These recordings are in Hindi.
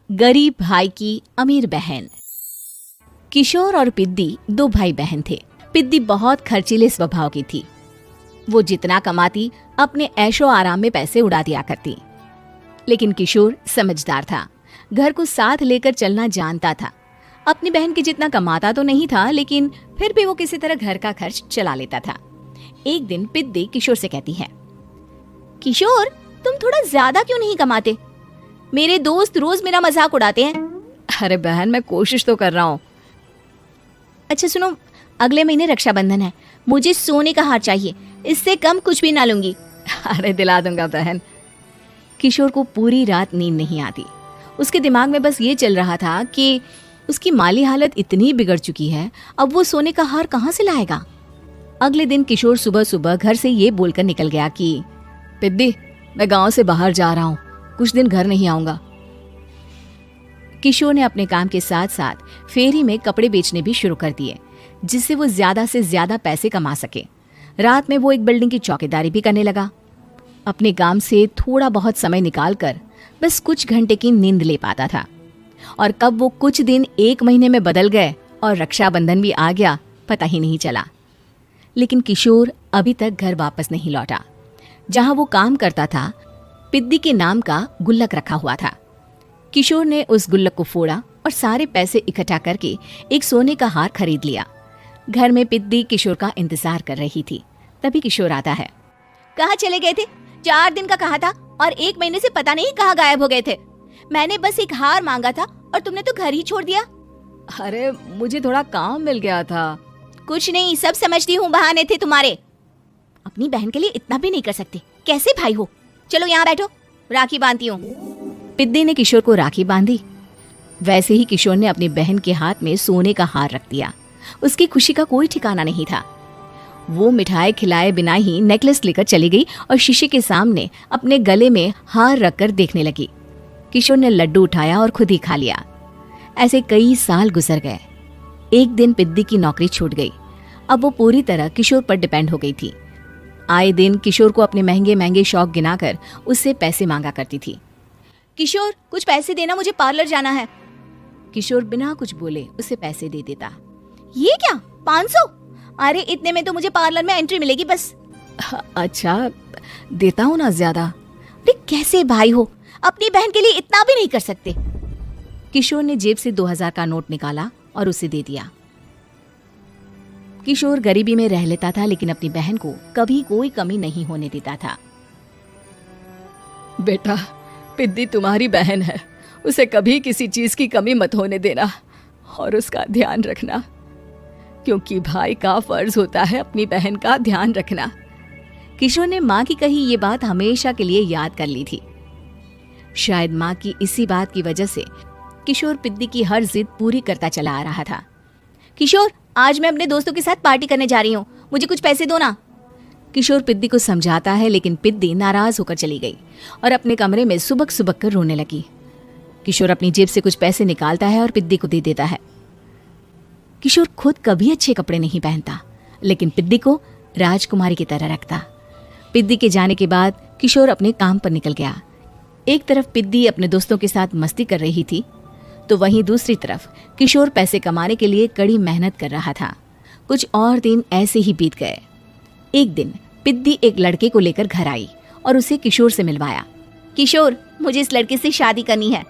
गरीब भाई की अमीर बहन। किशोर और पिद्दी दो भाई बहन थे। पिद्दी बहुत खर्चीले स्वभाव की थी। वो जितना कमाती अपने ऐशो आराम में पैसे उड़ा दिया करती। लेकिन किशोर समझदार था, घर को साथ लेकर चलना जानता था। अपनी बहन के जितना कमाता तो नहीं था, लेकिन फिर भी वो किसी तरह घर का खर्च चला लेता था। एक दिन पिद्दी किशोर से कहती है, किशोर तुम थोड़ा ज्यादा क्यों नहीं कमाते? मेरे दोस्त रोज मेरा मजाक उड़ाते हैं। अरे बहन, मैं कोशिश तो कर रहा हूँ। अच्छा सुनो, अगले महीने रक्षाबंधन है, मुझे सोने का हार चाहिए, इससे कम कुछ भी ना लूंगी। अरे दिला दूंगा बहन। किशोर को पूरी रात नींद नहीं आती। उसके दिमाग में बस ये चल रहा था कि उसकी माली हालत इतनी बिगड़ चुकी है, अब वो सोने का हार कहाँ से लाएगा। अगले दिन किशोर सुबह सुबह घर से ये बोलकर निकल गया कि पिद्दी, मैं गांव से बाहर जा रहा हूँ, कुछ दिन घर नहीं आऊंगा। किशोर ने अपने काम के साथ साथ फेरी में कपड़े बेचने भी शुरू कर दिए, जिससे वो ज्यादा से ज्यादा पैसे कमा सके। रात में वो एक बिल्डिंग की चौकीदारी भी करने लगा। अपने काम से थोड़ा बहुत समय निकालकर बस कुछ घंटे की नींद ले पाता था। और कब वो कुछ दिन एक महीने में बदल गए और रक्षाबंधन भी आ गया, पता ही नहीं चला। लेकिन किशोर अभी तक घर वापस नहीं लौटा। जहां वो काम करता था, पिद्दी के नाम का गुल्लक रखा हुआ था। किशोर ने उस गुल्लक को फोड़ा और सारे पैसे इकट्ठा करके एक सोने का हार खरीद लिया। घर में पिद्दी किशोर का इंतजार कर रही थी। तभी किशोर आता है। कहाँ चले गए थे? 4 दिन का कहा था और 1 महीने से पता नहीं कहाँ गायब हो गए थे। मैंने बस एक हार मांगा था और तुमने तो घर ही छोड़ दिया। अरे मुझे थोड़ा काम मिल गया था। कुछ नहीं, सब समझती हूँ, बहाने थे तुम्हारे। अपनी बहन के लिए इतना भी नहीं कर सकते, कैसे भाई हो? चलो यहाँ बैठो, राखी बांधती हूँ। पिद्दी ने किशोर को राखी बांधी। वैसे ही किशोर ने अपनी बहन के हाथ में सोने का हार रख दिया। उसकी खुशी का कोई ठिकाना नहीं था। वो मिठाई खिलाए बिना ही नेकलेस लेकर चली गई और शीशे के सामने अपने गले में हार रखकर देखने लगी। किशोर ने लड्डू उठाया और खुद ही खा लिया। ऐसे कई साल गुजर गए। एक दिन पिद्दी की नौकरी छूट गई। अब वो पूरी तरह किशोर पर डिपेंड हो गई थी। आए दिन किशोर को अपने महंगे महंगे शौक गिनाकर उससे पैसे मांगा करती थी। किशोर कुछ पैसे देना, मुझे पार्लर जाना है। किशोर बिना कुछ बोले उसे पैसे दे देता। ये क्या, 500? अरे इतने में तो मुझे पार्लर में एंट्री मिलेगी बस। अच्छा देता हूँ ना ज्यादा। अरे कैसे भाई हो, अपनी बहन के लिए इतना भी नहीं कर सकते। किशोर ने जेब से 2000 का नोट निकाला और उसे दे दिया। किशोर गरीबी में रह लेता था, लेकिन अपनी बहन को कभी कोई कमी नहीं होने देता था। बेटा, पिद्दी तुम्हारी बहन है, उसे कभी किसी चीज की कमी मत होने देना और उसका ध्यान रखना, क्योंकि भाई का फर्ज होता है अपनी बहन का ध्यान रखना। किशोर ने माँ की कही ये बात हमेशा के लिए याद कर ली थी। शायद माँ की इसी बात की वजह से किशोर पिद्दी की हर जिद पूरी करता चला आ रहा था। किशोर, आज मैं अपने दोस्तों के साथ पार्टी करने जा रही हूँ, मुझे कुछ पैसे दो ना। किशोर पिद्दी को समझाता है, लेकिन पिद्दी नाराज होकर चली गई और अपने कमरे में सुबक सुबक कर रोने लगी। किशोर अपनी जेब से कुछ पैसे निकालता है और पिद्दी को दे देता है। किशोर खुद कभी अच्छे कपड़े नहीं पहनता, लेकिन पिद्दी को राजकुमारी की तरह रखता। पिद्दी के जाने के बाद किशोर अपने काम पर निकल गया। एक तरफ पिद्दी अपने दोस्तों के साथ मस्ती कर रही थी, तो वहीं दूसरी तरफ किशोर पैसे कमाने के लिए कड़ी मेहनत कर रहा था। कुछ और दिन ऐसे ही बीत गए। एक दिन पिद्दी एक लड़के को लेकर घर आई और उसे किशोर से मिलवाया। किशोर, मुझे इस लड़के से शादी करनी है,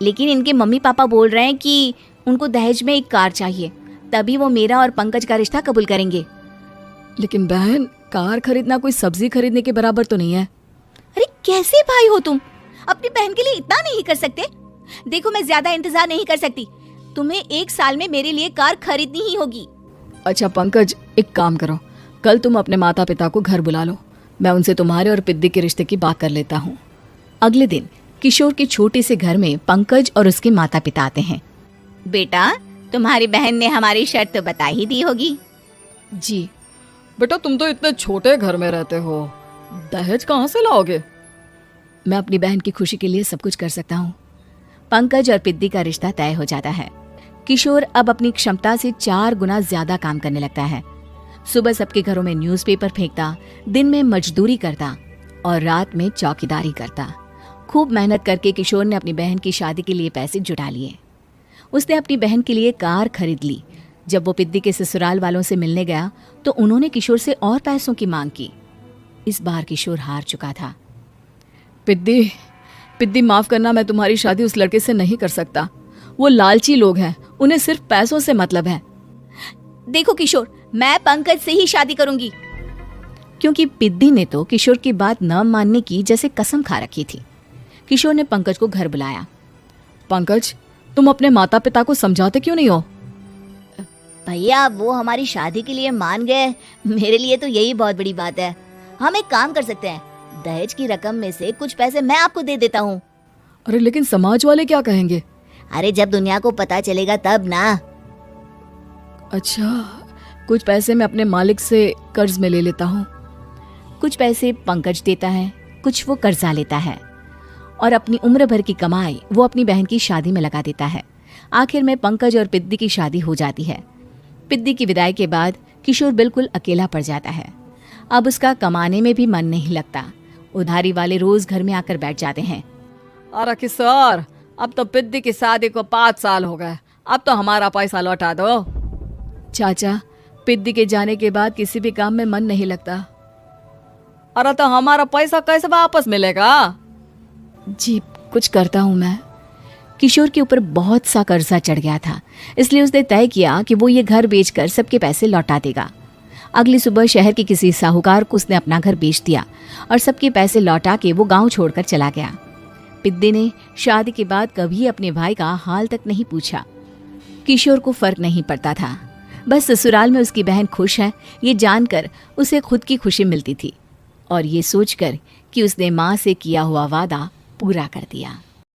लेकिन इनके मम्मी पापा बोल रहे हैं कि उनको दहेज में एक कार चाहिए, तभी वो मेरा और पंकज का रिश्ता कबूल करेंगे। लेकिन बहन, कार खरीदना कोई सब्जी खरीदने के बराबर तो नहीं है। अरे कैसे भाई हो तुम, अपनी बहन के लिए इतना नहीं कर सकते? देखो, मैं ज्यादा इंतजार नहीं कर सकती, तुम्हें 1 साल में मेरे लिए कार खरीदनी ही होगी। अच्छा पंकज, एक काम करो, कल तुम अपने माता पिता को घर बुला लो, मैं उनसे तुम्हारे और पिद्दी के रिश्ते की बात कर लेता हूँ। अगले दिन किशोर के छोटे से घर में पंकज और उसके माता पिता आते हैं। बेटा, तुम्हारी बहन ने हमारी शर्त तो बता ही दी होगी। जी बेटा, तुम तो इतने छोटे घर में रहते हो, दहेज कहाँ से लाओगे? मैं अपनी बहन की खुशी के लिए सब कुछ कर सकता हूँ। पंकज और पिद्दी का रिश्ता तय हो जाता है। किशोर अब अपनी क्षमता से 4 गुना ज्यादा काम करने लगता है। सुबह सबके घरों में न्यूज़पेपर फेंकता, दिन में मजदूरी करता और रात में चौकीदारी करता। खूब मेहनत करके किशोर ने अपनी बहन की शादी के लिए पैसे जुटा लिए। उसने अपनी बहन के लिए कार खरीद ली। जब वो पिद्दी के ससुराल वालों से मिलने गया तो उन्होंने किशोर से और पैसों की मांग की। इस बार किशोर हार चुका था। पिद्दी माफ करना, मैं तुम्हारी शादी उस लड़के से नहीं कर सकता। वो लालची लोग हैं, उन्हें सिर्फ पैसों से मतलब है। देखो किशोर, मैं पंकज से ही शादी करूंगी। क्योंकि पिद्दी ने तो किशोर की बात न मानने की जैसे कसम खा रखी थी। किशोर ने पंकज को घर बुलाया। पंकज, तुम अपने माता पिता को समझाते क्यों नहीं हो? भैया, वो हमारी शादी के लिए मान गए, मेरे लिए तो यही बहुत बड़ी बात है। हम एक काम कर सकते हैं, दहेज की रकम में से कुछ पैसे मैं आपको दे देता हूँ। अरे लेकिन समाज वाले क्या कहेंगे? अरे जब दुनिया को पता चलेगा तब ना। अच्छा, कुछ पैसे मैं अपने मालिक से कर्ज में ले लेता हूँ। कुछ पैसे पंकज देता है, कुछ वो कर्जा लेता है और अपनी उम्र भर की कमाई वो अपनी बहन की शादी में लगा देता है। आखिर में पंकज और पिद्दी की शादी हो जाती है। पिद्दी की विदाई के बाद किशोर बिल्कुल अकेला पड़ जाता है। अब उसका कमाने में भी मन नहीं लगता। उधारी वाले रोज घर में आकर बैठ जाते हैं। अरे किशोर, अब तो पिद्दी की शादी को 5 साल हो गए, अब तो हमारा पैसा लौटा दो। चाचा, पिद्दी के जाने के बाद किसी भी काम में मन नहीं लगता। अरे तो हमारा पैसा कैसे वापस मिलेगा? जी, कुछ करता हूँ मैं। किशोर के ऊपर बहुत सा कर्जा चढ़ गया था, इसलिए उसने तय किया कि वो ये घर बेचकर सबके पैसे लौटा देगा। अगली सुबह शहर के किसी साहूकार को उसने अपना घर बेच दिया और सबके पैसे लौटा के वो गांव छोड़कर चला गया। पिद्दी ने शादी के बाद कभी अपने भाई का हाल तक नहीं पूछा। किशोर को फर्क नहीं पड़ता था, बस ससुराल में उसकी बहन खुश है ये जानकर उसे खुद की खुशी मिलती थी और ये सोचकर कि उसने माँ से किया हुआ वादा पूरा कर दिया।